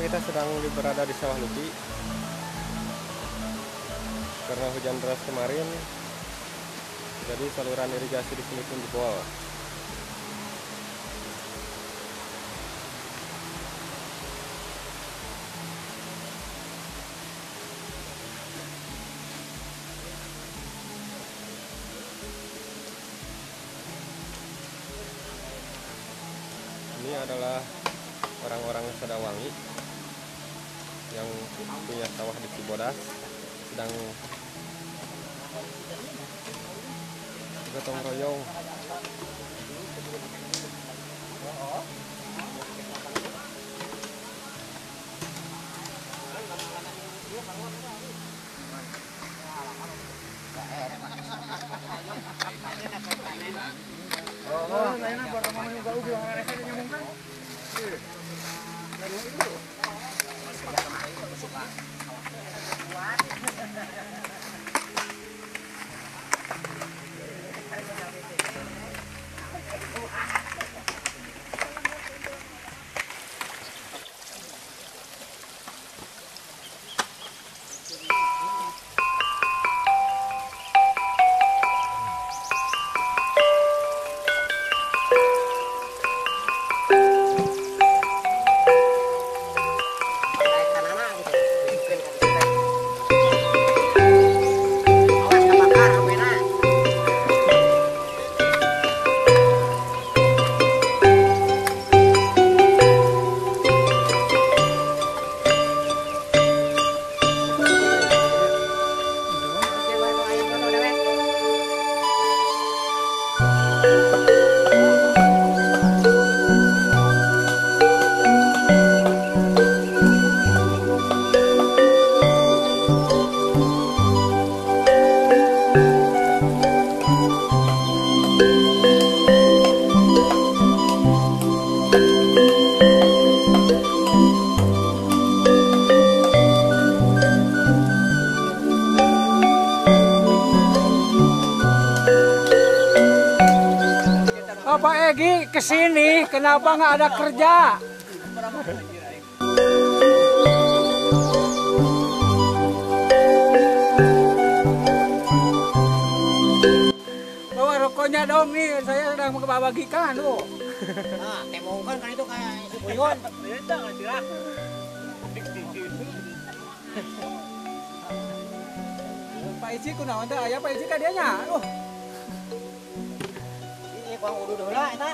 kita sedang berada di sawah Luki. Karena hujan deras kemarin, jadi saluran irigasi di sini pun jebol. Ini adalah orang-orang Sedawangi yang punya sawah di Cibodas, sedang gotong royong. Pak Egi kesini, kenapa nggak ada kerja? Bawa rokoknya dong nih, saya sedang membagikan tuh. Nah, temongkan kan itu kayak si Buyon. Pak Iji kunaon teh aya Pak Iji ka dianya. Aduh. Ini kurang udah heula eta.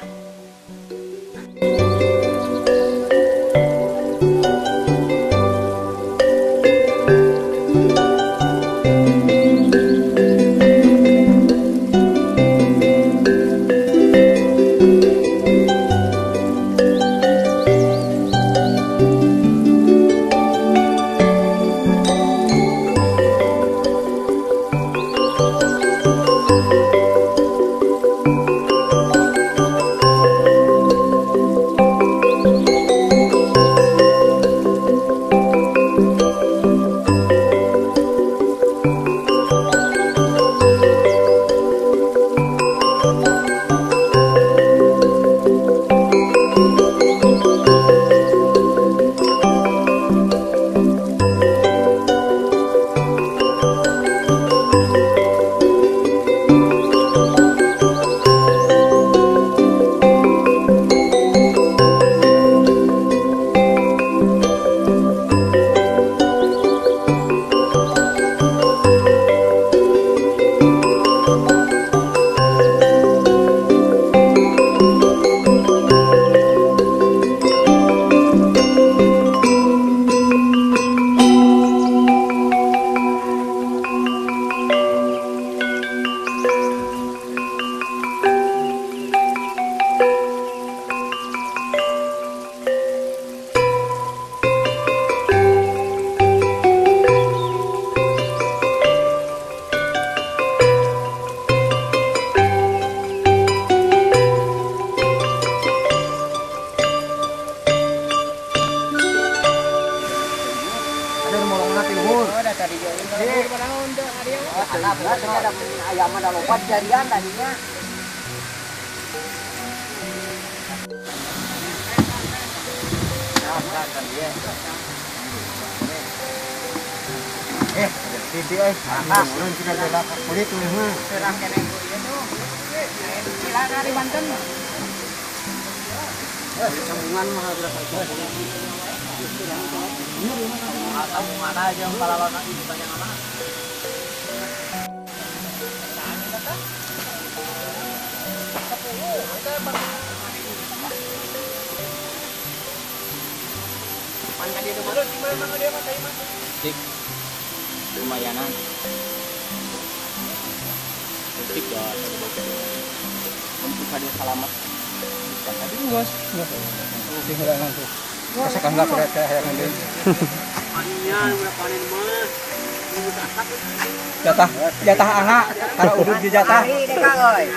Ada ayam ada lompat jadian tadinya. Titi euy. Ah, ulun sudah bela kulit mah. Serang kene ku ieu tuh. Sila dari Banten. Sambungan mah berapa itu? Atau mana aja yang palalon itu banyak anak. Panjang di rumah lu gimana dia mah kayak mana? Tik lumayanan tik ya untuk hadir selamat tadi bos Tinggal nanti. Kasakan lah kereta yang ini. Panen udah panen mah. Jatah anak, kalau udut di jatah. Ari deh Kang euy.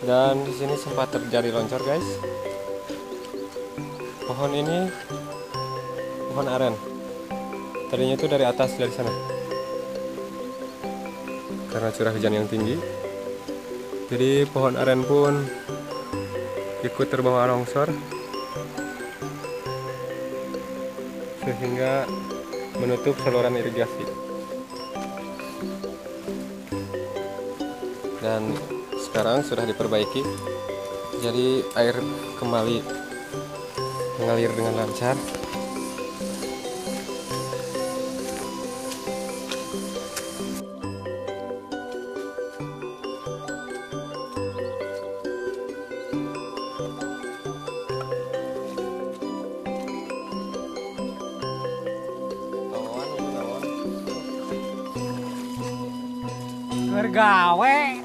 Dan di sini sempat terjadi longsor, guys. Pohon ini pohon aren. Tadinya itu dari atas, dari sana. Karena curah hujan yang tinggi, jadi pohon aren pun ikut terbawa longsor, sehingga menutup saluran irigasi. Dan sekarang sudah diperbaiki, jadi air kembali mengalir dengan lancar. Bergawe